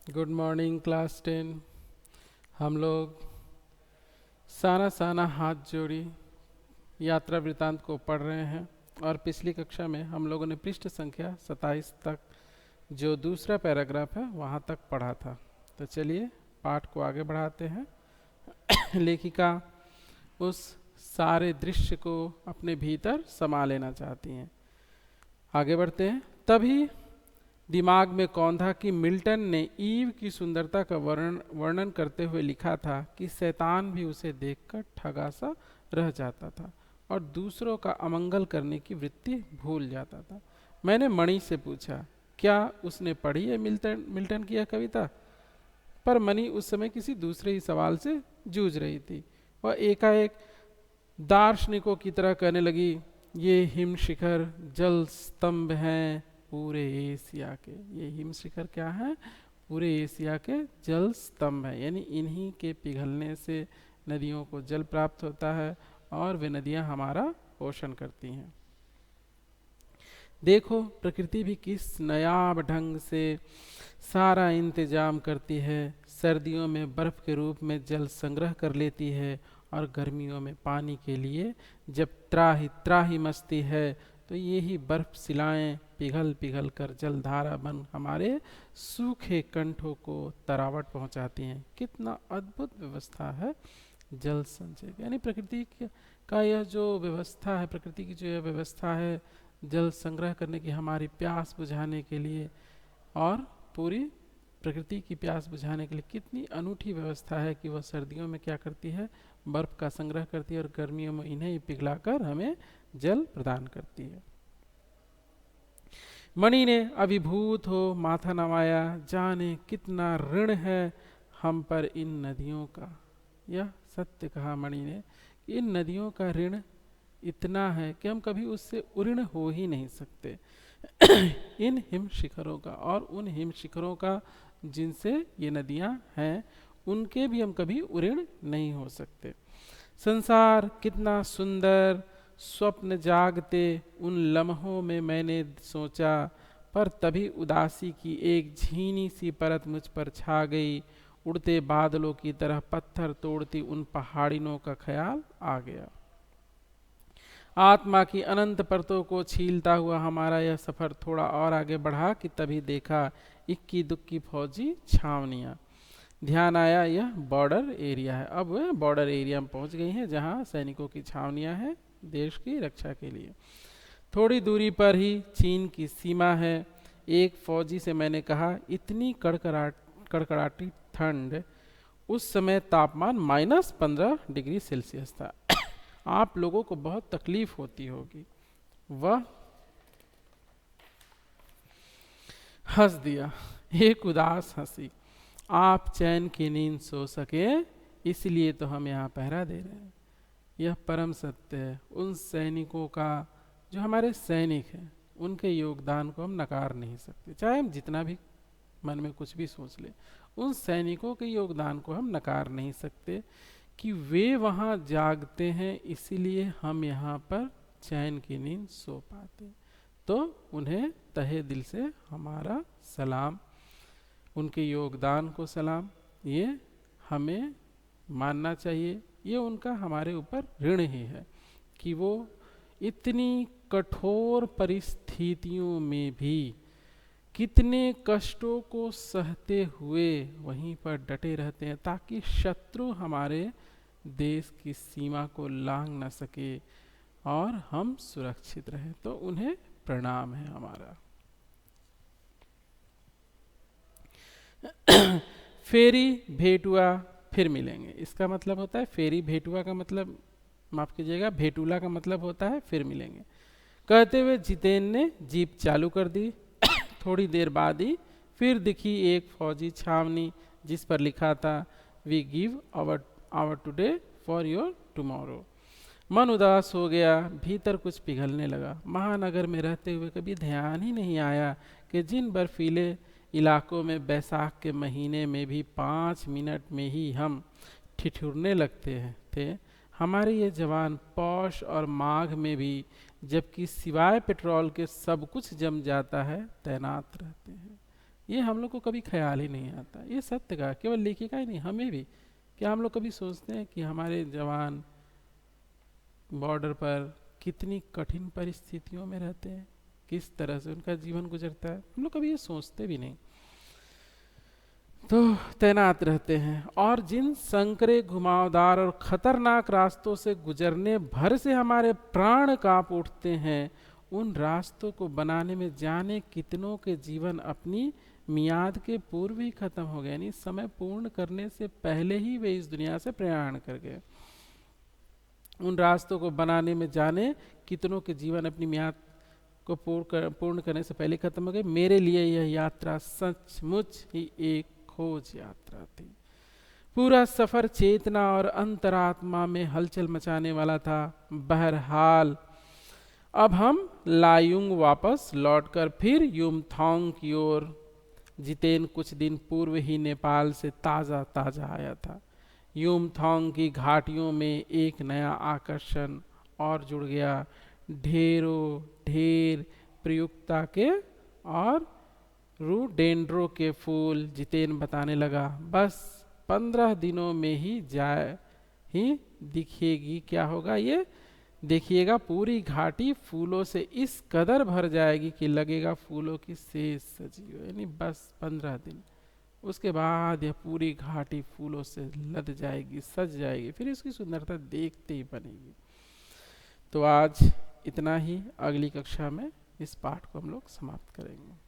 Good morning class 10। हम लोग साना साना हाथ जोड़ी यात्रा वृतांत को पढ़ रहे हैं और पिछली कक्षा में हम लोगों ने पृष्ठ संख्या 27 तक जो दूसरा पैराग्राफ है वहाँ तक पढ़ा था। तो चलिए पाठ को आगे बढ़ाते हैं। लेखिका उस सारे दृश्य को अपने भीतर समा लेना चाहती हैं। आगे बढ़ते हैं। तभी दिमाग में कौंधा कि मिल्टन ने ईव की सुंदरता का वर्णन करते हुए लिखा था कि शैतान भी उसे देखकर ठगा सा रह जाता था और दूसरों का अमंगल करने की वृत्ति भूल जाता था। मैंने मणि से पूछा, क्या उसने पढ़ी है मिल्टन मिल्टन की यह कविता? पर मणि उस समय किसी दूसरे ही सवाल से जूझ रही थी। वह एकाएक दार्शनिकों की तरह कहने लगी, ये हिम शिखर जल स्तंभ हैं पूरे एशिया के। ये हिम शिखर क्या है? पूरे एशिया के जल स्तंभ है, यानी इन्हीं के पिघलने से नदियों को जल प्राप्त होता है और वे नदियां हमारा पोषण करती हैं। देखो प्रकृति भी किस नायाब ढंग से सारा इंतजाम करती है। सर्दियों में बर्फ के रूप में जल संग्रह कर लेती है और गर्मियों में पानी के लिए जब त्राही त्राही मचती है तो ये ही बर्फ शिलाएं पिघल पिघल कर जलधारा बन हमारे सूखे कंठों को तरावट पहुंचाती हैं। कितना अद्भुत व्यवस्था है जल संचय की। यानी का यह जो व्यवस्था है, प्रकृति की जो यह व्यवस्था है जल संग्रह करने की, हमारी प्यास बुझाने के लिए और पूरी प्रकृति की प्यास बुझाने के लिए कितनी अनूठी व्यवस्था है कि वह सर्दियों में क्या करती है, बर्फ का संग्रह करती है और गर्मियों में इन्हें ही पिघलाकर हमें जल प्रदान करती है। मणि ने अभिभूत हो माथा नवाया, जाने कितना ऋण है हम पर इन नदियों का। यह सत्य कहा मणि ने, इन नदियों का ऋण इतना है कि हम कभी उससे उऋण हो ही नहीं सकते। इन हिम शिखरों का और उन हिम शिखरों का जिनसे ये नदियां हैं उनके भी हम कभी उऋण नहीं हो सकते। संसार कितना सुंदर, स्वप्न जागते उन लम्हों में मैंने सोचा, पर तभी उदासी की एक झीनी सी परत मुझ पर छा गई। उड़ते बादलों की तरह पत्थर तोड़ती उन पहाड़ियों का ख्याल आ गया। आत्मा की अनंत परतों को छीलता हुआ हमारा यह सफर थोड़ा और आगे बढ़ा कि तभी देखा इक्की दुक्की फौजी छावनियां। ध्यान आया यह बॉर्डर एरिया है। अब वह बॉर्डर एरिया में पहुंच गई हैं जहां सैनिकों की छावनियां हैं देश की रक्षा के लिए। थोड़ी दूरी पर ही चीन की सीमा है। एक फौजी से मैंने कहा, इतनी कड़कड़ाटी ठंड, उस समय तापमान -15 डिग्री सेल्सियस था। आप लोगों को बहुत तकलीफ होती होगी। वह हंस दिया, एक उदास हंसी। आप चैन की नींद सो सके इसलिए तो हम यहाँ पहरा दे रहे हैं। यह परम सत्य है। उन सैनिकों का, जो हमारे सैनिक हैं, उनके योगदान को हम नकार नहीं सकते, चाहे हम जितना भी मन में कुछ भी सोच ले। उन सैनिकों के योगदान को हम नकार नहीं सकते कि वे वहाँ जागते हैं, इसीलिए हम यहाँ पर चैन की नींद सो पाते। तो उन्हें तहे दिल से हमारा सलाम, उनके योगदान को सलाम, ये हमें मानना चाहिए। ये उनका हमारे ऊपर ऋण ही है कि वो इतनी कठोर परिस्थितियों में भी कितने कष्टों को सहते हुए वहीं पर डटे रहते हैं ताकि शत्रु हमारे देश की सीमा को लांघ न सके और हम सुरक्षित रहें। तो उन्हें प्रणाम है हमारा। फेरी भेटुआ फिर मिलेंगे, इसका मतलब होता है फेरी भेटुआ का मतलब, माफ कीजिएगा, भेटुला का मतलब होता है फिर मिलेंगे। कहते हुए जितेन ने जीप चालू कर दी। थोड़ी देर बाद ही फिर दिखी एक फौजी छावनी जिस पर लिखा था, we give our today for your tomorrow. मन उदास हो गया, भीतर कुछ पिघलने लगा। महानगर में रहते हुए कभी ध्यान ही नहीं आया कि जिन बर्फीले इलाकों में बैसाख के महीने में भी 5 मिनट में ही हम ठिठुरने लगते थे, हमारे ये जवान पौष और माघ में भी, जबकि सिवाय पेट्रोल के सब कुछ जम जाता है, तैनात रहते हैं। ये हम लोग को कभी ख्याल ही नहीं आता। ये सत्य का केवल लेखिका ही नहीं, हमें भी, क्या हम लोग कभी सोचते हैं कि हमारे जवान बॉर्डर पर कितनी कठिन परिस्थितियों में रहते हैं, किस तरह से उनका जीवन गुजरता है, हम लोग कभी ये सोचते भी नहीं। तो तैनात रहते हैं और जिन संकरे घुमावदार और खतरनाक रास्तों से गुजरने भर से हमारे प्राण कांप उठते हैं, उन रास्तों को बनाने में जाने कितनों के जीवन अपनी मियाद के पूर्व ही खत्म हो गए, यानी समय पूर्ण करने से पहले ही वे इस दुनिया से प्रयाण कर गए। उन रास्तों को बनाने में जाने कितनों के जीवन अपनी मियाद को पूर्ण करने से पहले खत्म हो गए। मेरे लिए यह यात्रा सचमुच ही एक खोज यात्रा थी। पूरा सफर चेतना और अंतरात्मा में हलचल मचाने वाला था। बहरहाल अब हम लायुंग वापस लौटकर फिर युमथांग की ओर। जितेन कुछ दिन पूर्व ही नेपाल से ताज़ा ताज़ा आया था। युमथांग की घाटियों में एक नया आकर्षण और जुड़ गया। ढेरों ढेर प्रयुक्ता के और रोडेंड्रो के फूल। जितेन बताने लगा, बस 15 दिनों में ही दिखेगी, क्या होगा ये देखिएगा, पूरी घाटी फूलों से इस कदर भर जाएगी कि लगेगा फूलों की शेष सजी हो। यानी बस 15 दिन, उसके बाद यह पूरी घाटी फूलों से लद जाएगी, सज जाएगी, फिर इसकी सुंदरता देखते ही बनेगी। तो आज इतना ही। अगली कक्षा में इस पाठ को हम लोग समाप्त करेंगे।